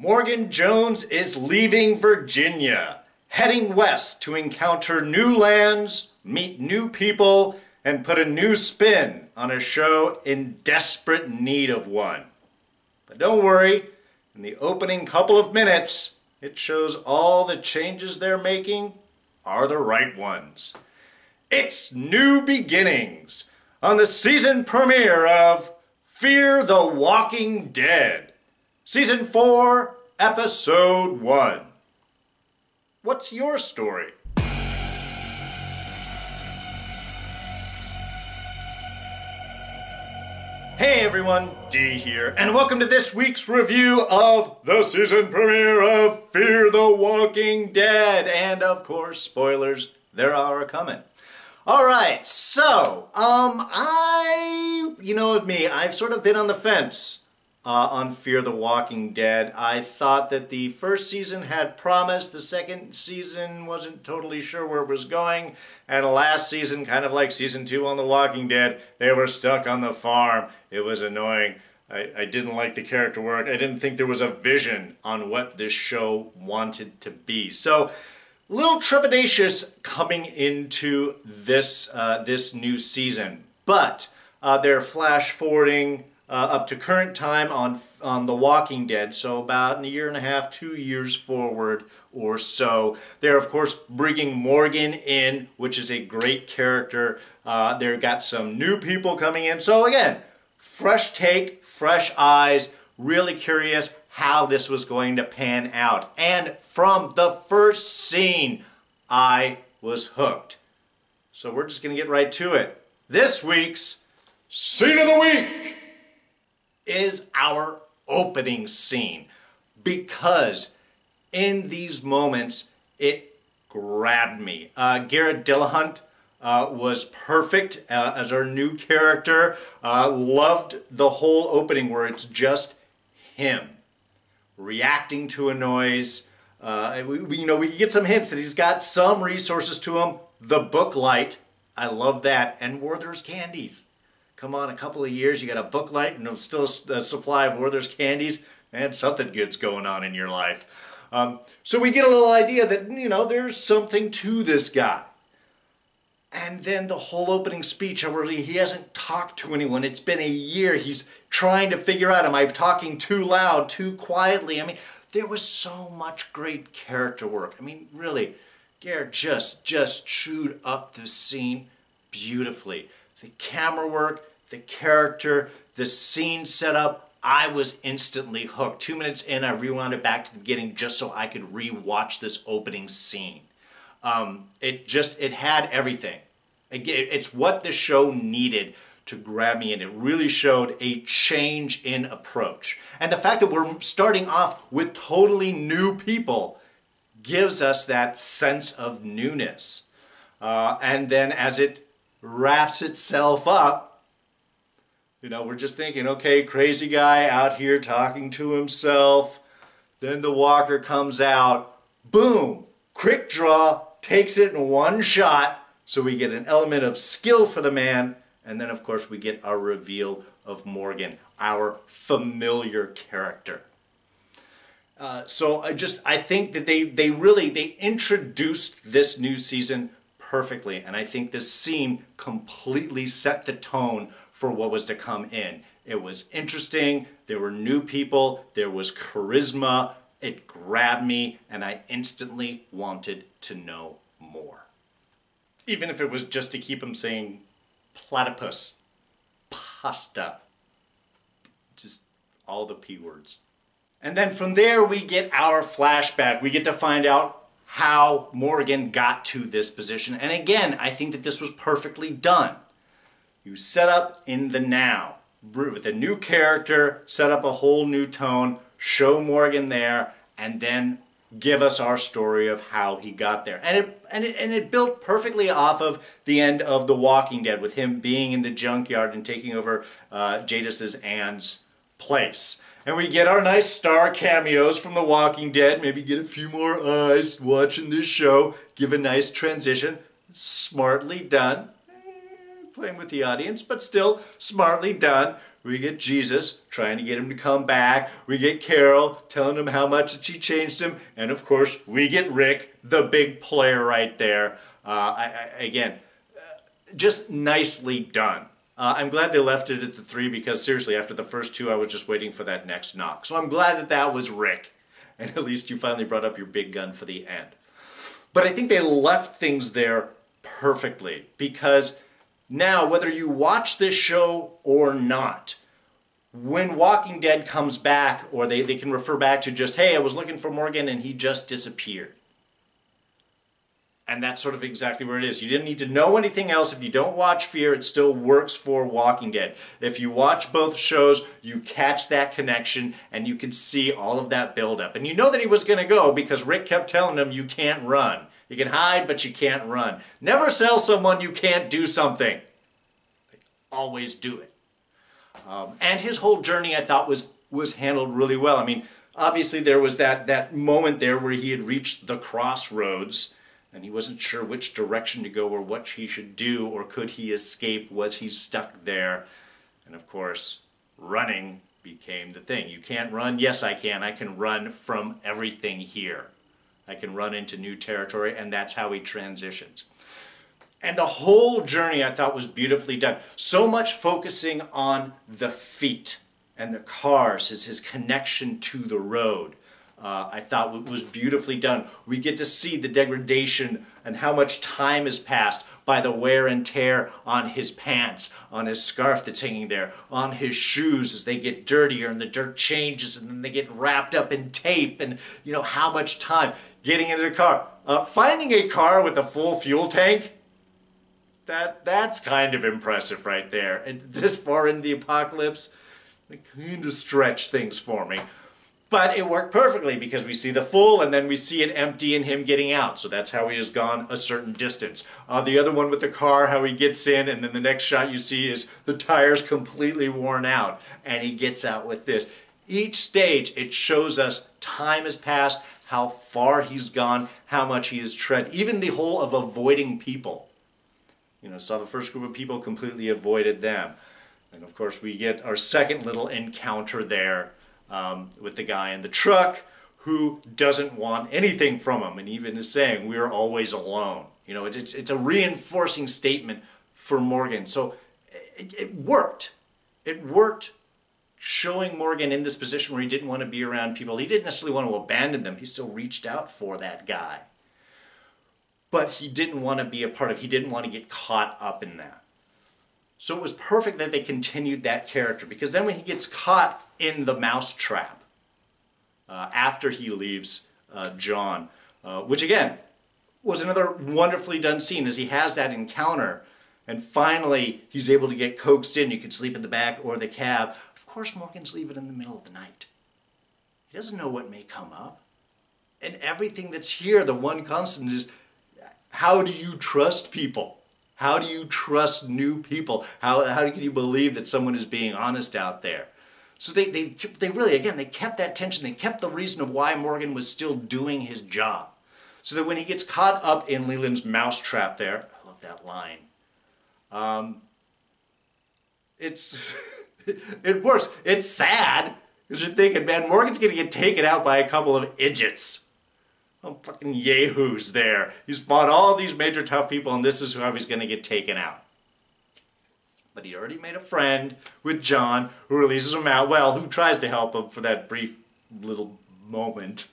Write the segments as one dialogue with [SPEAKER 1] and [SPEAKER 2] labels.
[SPEAKER 1] Morgan Jones is leaving Virginia, heading west to encounter new lands, meet new people, and put a new spin on a show in desperate need of one. But don't worry, in the opening couple of minutes, it shows all the changes they're making are the right ones. It's New Beginnings on the season premiere of Fear the Walking Dead. Season 4, Episode 1. What's your story? Hey everyone, D here, and welcome to this week's review of the season premiere of Fear the Walking Dead. And of course, spoilers, there are coming. Alright, so, with me, I've sort of been on the fence on Fear the Walking Dead. I thought that the first season had promise, the second season wasn't totally sure where it was going, and last season, kind of like season 2 on The Walking Dead, they were stuck on the farm. It was annoying. I didn't like the character work. I didn't think there was a vision on what this show wanted to be. So, a little trepidatious coming into this new season, but they're flash forwarding up to current time on The Walking Dead, so about a year and a half, 2 years forward or so. They're of course bringing Morgan in, which is a great character. They've got some new people coming in, so again, fresh take, fresh eyes, really curious how this was going to pan out. And from the first scene, I was hooked. So we're just going to get right to it. This week's Scene of the Week is our opening scene, because in these moments, it grabbed me. Garrett Dillahunt was perfect as our new character. Loved the whole opening where it's just him reacting to a noise. We get some hints that he's got some resources to him. The book light, I love that, and Werther's candies. Come on, a couple of years, you got a book light and still a supply of Werther's candies, and something good's going on in your life. So we get a little idea that, there's something to this guy. And then the whole opening speech, where he hasn't talked to anyone. It's been a year. He's trying to figure out, am I talking too loud, too quietly? I mean, there was so much great character work. I mean, really, Garrett just chewed up the scene beautifully. The camera work, the character, the scene setup, I was instantly hooked. 2 minutes in, I rewound it back to the beginning just so I could re-watch this opening scene. It had everything. It's what the show needed to grab me in. It really showed a change in approach. And the fact that we're starting off with totally new people gives us that sense of newness. And then as it wraps itself up, we're just thinking, okay, crazy guy out here talking to himself. Then the walker comes out, boom, quick draw, takes it in one shot, so we get an element of skill for the man, and then of course we get our reveal of Morgan, our familiar character. So I think that they introduced this new season perfectly, and I think this scene completely set the tone for what was to come in. It was interesting, there were new people, there was charisma, it grabbed me, and I instantly wanted to know more. Even if it was just to keep him saying platypus, pasta, just all the P words. And then from there we get our flashback. We get to find out how Morgan got to this position. And again, I think that this was perfectly done. You set up in the now with a new character, set up a whole new tone, show Morgan there, and then give us our story of how he got there. And it built perfectly off of the end of The Walking Dead, with him being in the junkyard and taking over Jadis's Anne's place. And we get our nice star cameos from The Walking Dead, maybe get a few more eyes watching this show, give a nice transition. Smartly done. Playing with the audience, but still smartly done. we get Jesus trying to get him to come back. We get Carol telling him how much that she changed him. And of course, we get Rick, the big player right there. Again, just nicely done. I'm glad they left it at the 3 because seriously, after the first 2, I was just waiting for that next knock. So I'm glad that that was Rick. And at least you finally brought up your big gun for the end. But I think they left things there perfectly because now, whether you watch this show or not, when Walking Dead comes back, or they can refer back to just, hey, I was looking for Morgan and he just disappeared. And that's sort of exactly where it is. You didn't need to know anything else. If you don't watch Fear, it still works for Walking Dead. If you watch both shows, you catch that connection and you can see all of that buildup. And you know that he was going to go because Rick kept telling him you can't run. You can hide, but you can't run. Never tell someone you can't do something. They always do it. And his whole journey, I thought, was handled really well. I mean, obviously there was that moment there where he had reached the crossroads and he wasn't sure which direction to go or what he should do, or could he escape? Was he stuck there? And of course, running became the thing. You can't run? Yes, I can. I can run from everything here. I can run into new territory, and that's how he transitions. And the whole journey I thought was beautifully done. So much focusing on the feet and the cars, his connection to the road. I thought it was beautifully done. We get to see the degradation and how much time has passed by the wear and tear on his pants, on his scarf that's hanging there, on his shoes as they get dirtier and the dirt changes and then they get wrapped up in tape, and you know how much time getting into the car. Finding a car with a full fuel tank, that's kind of impressive right there. And this far into the apocalypse, they kind of stretch things for me. But it worked perfectly because we see the full and then we see it empty and him getting out. So that's how he has gone a certain distance. The other one with the car, how he gets in, and then the next shot you see is the tires completely worn out and he gets out with this. Each stage, it shows us time has passed, how far he's gone, how much he has tread. Even the whole of avoiding people. You know, saw the first group of people, completely avoided them. And of course we get our second little encounter there. With the guy in the truck who doesn't want anything from him, and even is saying, we're always alone. You know, it's a reinforcing statement for Morgan. So it worked. It worked showing Morgan in this position where he didn't want to be around people. He didn't necessarily want to abandon them. He still reached out for that guy. But he didn't want to be a part of it. He didn't want to get caught up in that. So it was perfect that they continued that character, because then when he gets caught in the mousetrap after he leaves John, which again was another wonderfully done scene as he has that encounter and finally he's able to get coaxed in. You can sleep in the back or the cab. Of course Morgan's leaving in the middle of the night. He doesn't know what may come up. And everything that's here, the one constant is, how do you trust people? How do you trust new people? How can you believe that someone is being honest out there? So they really, again, they kept that tension. They kept the reason of why Morgan was still doing his job. So that when he gets caught up in Leland's mousetrap there, I love that line, it works. It's sad, because you're thinking, man, Morgan's going to get taken out by a couple of idiots. Oh, fucking yahoos there. He's fought all these major tough people, and this is how he's going to get taken out. But he already made a friend with John, who releases him out. Well, who tries to help him for that brief little moment.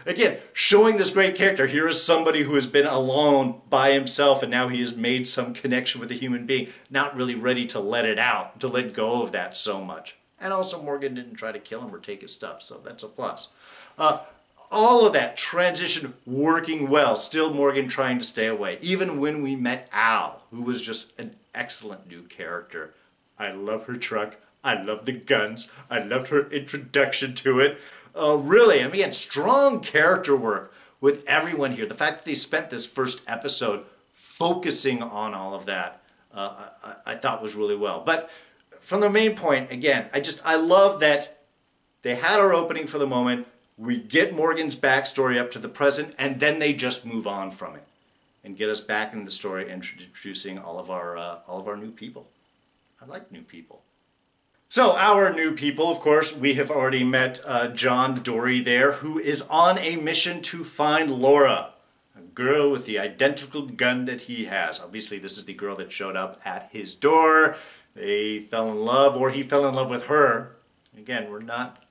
[SPEAKER 1] Again, showing this great character. Here is somebody who has been alone by himself, and now he has made some connection with a human being, not really ready to let it out, to let go of that so much. And also, Morgan didn't try to kill him or take his stuff, so that's a plus. All of that transition working well. Still Morgan trying to stay away. Even when we met Al, who was just an excellent new character. I love her truck. I love the guns. I loved her introduction to it. Really, I mean, strong character work with everyone here. The fact that they spent this first episode focusing on all of that, I thought was really well. But from the main point, again, I love that they had our opening for the moment. We get Morgan's backstory up to the present, and then they just move on from it and get us back into the story, introducing all of our new people. I like new people. So our new people, of course, we have already met John Dory there, who is on a mission to find Laura, a girl with the identical gun that he has. Obviously, this is the girl that showed up at his door. They fell in love, or he fell in love with her. Again, we're not,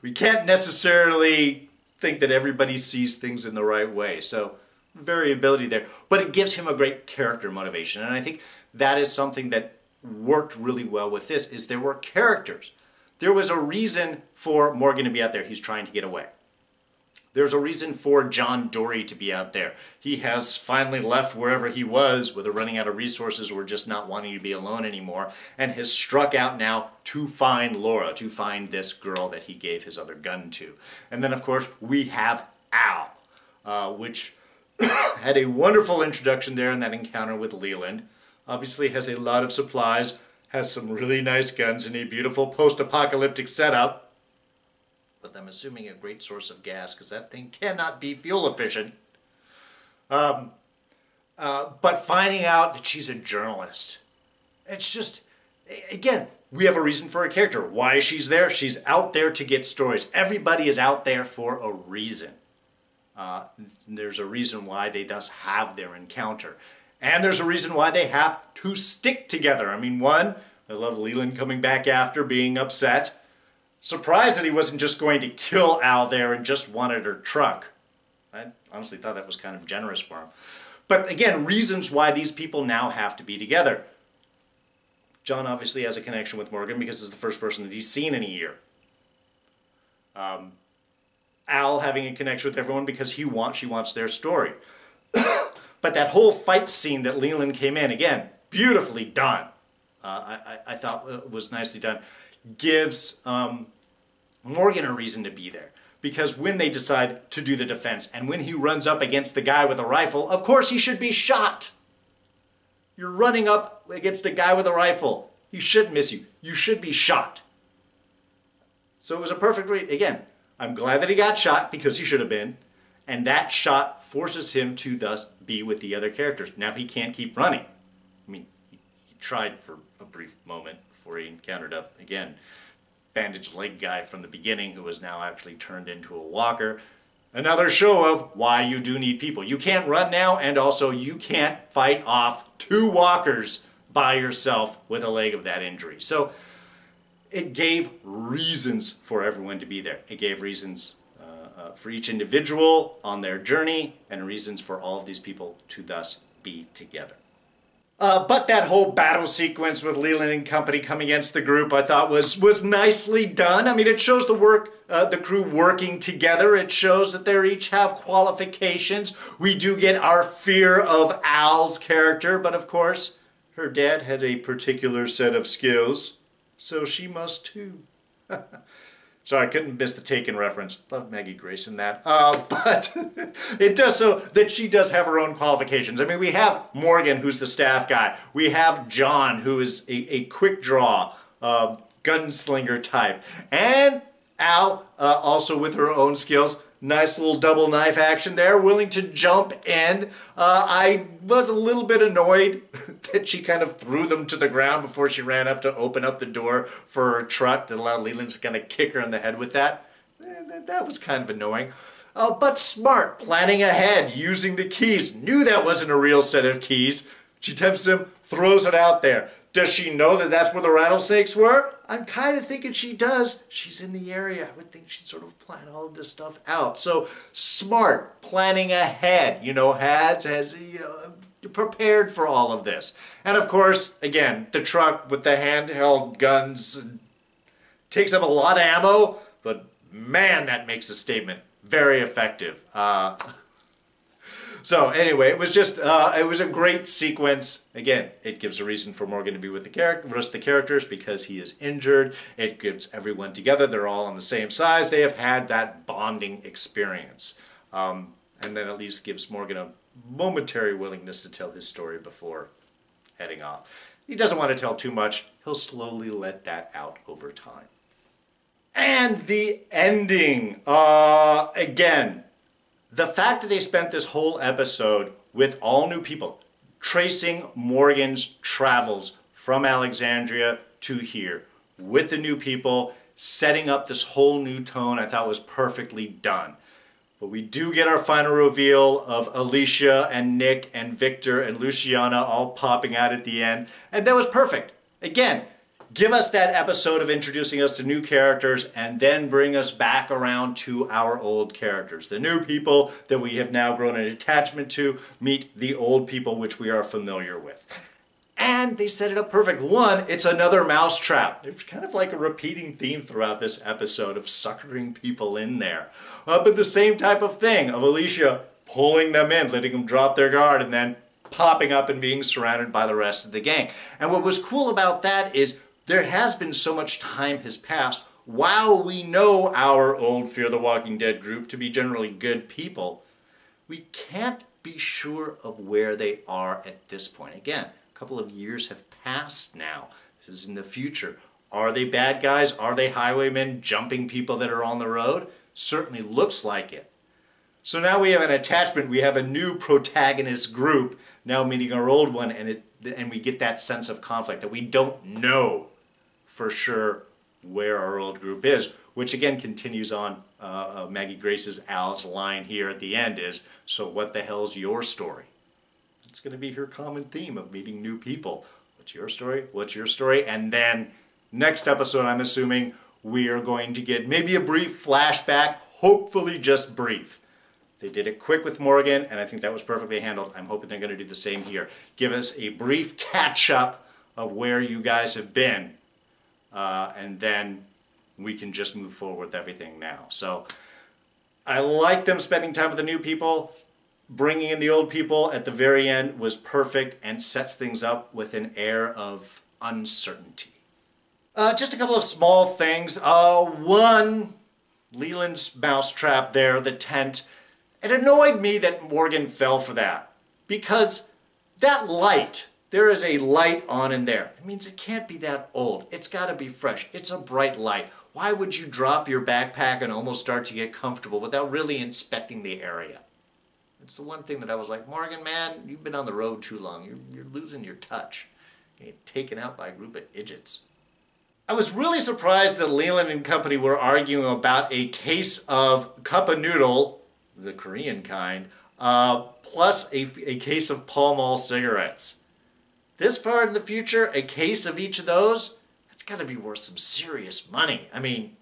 [SPEAKER 1] we can't necessarily think that everybody sees things in the right way. So variability there, but it gives him a great character motivation. And I think that is something that worked really well with this, is there were characters. There was a reason for Morgan to be out there. He's trying to get away. There's a reason for John Dory to be out there. He has finally left wherever he was, whether running out of resources or just not wanting to be alone anymore, and has struck out now to find Laura, to find this girl that he gave his other gun to. And then, of course, we have Al, which had a wonderful introduction there in that encounter with Leland. Obviously has a lot of supplies, has some really nice guns and a beautiful post-apocalyptic setup. But I'm assuming a great source of gas, because that thing cannot be fuel efficient. But finding out that she's a journalist, it's just, again, we have a reason for a character. Why she's there? She's out there to get stories. Everybody is out there for a reason. There's a reason why they thus have their encounter. And there's a reason why they have to stick together. I mean, one, I love Leland coming back after, being upset. Surprised that he wasn't just going to kill Al there and just wanted her truck. I honestly thought that was kind of generous for him. But again, reasons why these people now have to be together. John obviously has a connection with Morgan because it's the first person that he's seen in a year. Al having a connection with everyone because she wants their story. But that whole fight scene that Leland came in, again, beautifully done. I thought was nicely done. Gives Morgan a reason to be there. Because when they decide to do the defense, and when he runs up against the guy with a rifle, of course he should be shot. You're running up against a guy with a rifle. He should miss you. You should be shot. So it was a perfect again, I'm glad that he got shot because he should have been. And that shot forces him to thus be with the other characters. Now he can't keep running. I mean, he tried for a brief moment before he encountered again, bandaged leg guy from the beginning who was now actually turned into a walker. Another show of why you do need people. You can't run now, and also you can't fight off 2 walkers by yourself with a leg of that injury. So it gave reasons for everyone to be there. It gave reasons for each individual on their journey, and reasons for all of these people to thus be together. But that whole battle sequence with Leland and company coming against the group, I thought was nicely done. I mean, it shows the crew working together. It shows that they each have qualifications. We do get our fear of Al's character, but of course, her dad had a particular set of skills, so she must too. Sorry, I couldn't miss the Taken reference. Love Maggie Grace in that. But it does so that she does have her own qualifications. I mean, we have Morgan, who's the staff guy. We have John, who is a quick draw, gunslinger type. And Al, also with her own skills. Nice little double knife action there, willing to jump in. I was a little bit annoyed that she kind of threw them to the ground before she ran up to open up the door for her truck that allowed Leland to kind of kick her in the head with that. That was kind of annoying. But smart, planning ahead, using the keys. Knew that wasn't a real set of keys. She tempts him, throws it out there. Does she know that that's where the rattlesnakes were? I'm kind of thinking she does. She's in the area. I would think she'd sort of plan all of this stuff out. So smart, planning ahead, prepared for all of this. And of course, again, the truck with the handheld guns takes up a lot of ammo, but man, that makes a statement. Very effective. So anyway, it was just, it was a great sequence. Again, it gives a reason for Morgan to be with the rest of the characters because he is injured. It gives everyone together. They're all on the same size. They have had that bonding experience. And then at least gives Morgan a momentary willingness to tell his story before heading off. He doesn't want to tell too much. He'll slowly let that out over time. And the ending. Again, the fact that they spent this whole episode with all new people, tracing Morgan's travels from Alexandria to here, with the new people, setting up this whole new tone. I thought was perfectly done. But we do get our final reveal of Alicia and Nick and Victor and Luciana all popping out at the end. And that was perfect. Again, give us that episode of introducing us to new characters and then bring us back around to our old characters. The new people that we have now grown an attachment to meet the old people which we are familiar with. And they set it up perfect. One, it's another mousetrap. It's kind of like a repeating theme throughout this episode of suckering people in there. But the same type of thing of Alicia pulling them in, letting them drop their guard, and then popping up and being surrounded by the rest of the gang. And what was cool about that is there has been so much time has passed. While we know our old Fear the Walking Dead group to be generally good people, we can't be sure of where they are at this point. Again, a couple of years have passed now. This is in the future. Are they bad guys? Are they highwaymen jumping people that are on the road? Certainly looks like it. So now we have an attachment. We have a new protagonist group now meeting our old one, and we get that sense of conflict that we don't know for sure where our old group is, which again continues on Maggie Grace's Al's line here at the end is, so what the hell's your story? It's going to be her common theme of meeting new people. What's your story? What's your story? And then next episode, I'm assuming we are going to get maybe a brief flashback, hopefully just brief. They did it quick with Morgan, and I think that was perfectly handled. I'm hoping they're going to do the same here. Give us a brief catch-up of where you guys have been, and then we can just move forward with everything now. So I like them spending time with the new people. Bringing in the old people at the very end was perfect and sets things up with an air of uncertainty. Just a couple of small things. One, Leland's mousetrap there, the tent. It annoyed me that Morgan fell for that. Because that light, there is a light on in there. It means it can't be that old. It's got to be fresh. It's a bright light. Why would you drop your backpack and almost start to get comfortable without really inspecting the area? It's the one thing that I was like, Morgan, man, you've been on the road too long. You're losing your touch. You get taken out by a group of idiots. I was really surprised that Leland and company were arguing about a case of cup of noodle, the Korean kind, plus a case of Pall Mall cigarettes. This far in the future, a case of each of those, that's got to be worth some serious money. I mean,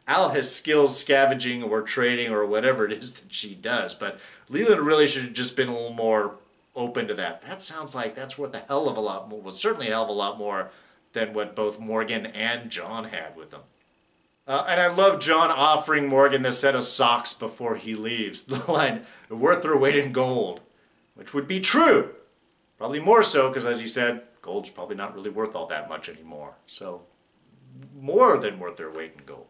[SPEAKER 1] Al has skills scavenging or trading or whatever it is that she does, but Leland really should have just been a little more open to that. That sounds like that's worth a hell of a lot more, well, certainly a hell of a lot more than what both Morgan and John had with them. And I love John offering Morgan a set of socks before he leaves. The line, worth their weight in gold, which would be true. Probably more so, because as he said, gold's probably not really worth all that much anymore. So, more than worth their weight in gold.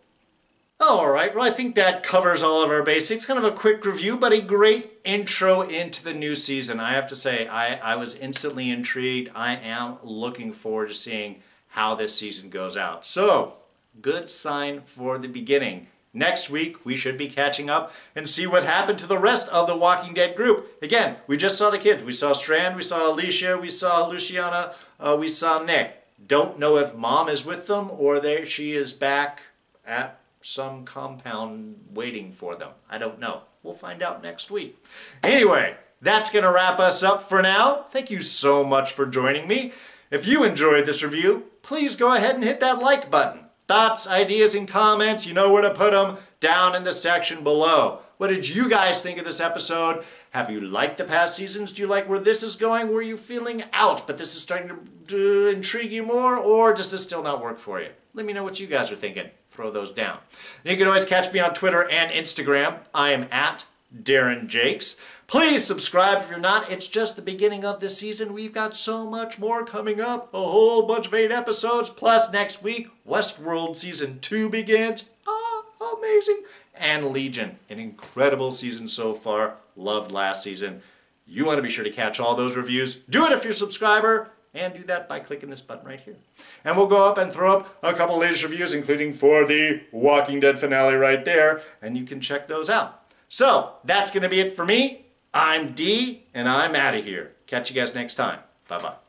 [SPEAKER 1] All right, well, I think that covers all of our basics. Kind of a quick review, but a great intro into the new season. I have to say, I was instantly intrigued. I am looking forward to seeing how this season goes out. So, good sign for the beginning. Next week, we should be catching up and see what happened to the rest of the Walking Dead group. Again, we just saw the kids. We saw Strand, we saw Alicia, we saw Luciana, we saw Nick. Don't know if Mom is with them or she is back at some compound waiting for them. I don't know. We'll find out next week. Anyway, that's going to wrap us up for now. Thank you so much for joining me. If you enjoyed this review, please go ahead and hit that like button. Thoughts, ideas, and comments, you know where to put them down in the section below. What did you guys think of this episode? Have you liked the past seasons? Do you like where this is going? Were you feeling out, but this is starting to intrigue you more? Or does this still not work for you? Let me know what you guys are thinking. Throw those down. And you can always catch me on Twitter and Instagram. I am at Darren Jakes. Please subscribe if you're not. It's just the beginning of this season. We've got so much more coming up. A whole bunch of 8 episodes. Plus next week, Westworld Season 2 begins. Amazing. And Legion. An incredible season so far. Loved last season. You want to be sure to catch all those reviews. Do it if you're a subscriber. And do that by clicking this button right here. And we'll go up and throw up a couple latest reviews, including for the Walking Dead finale right there. And you can check those out. So, that's going to be it for me. I'm D, and I'm out of here. Catch you guys next time. Bye-bye.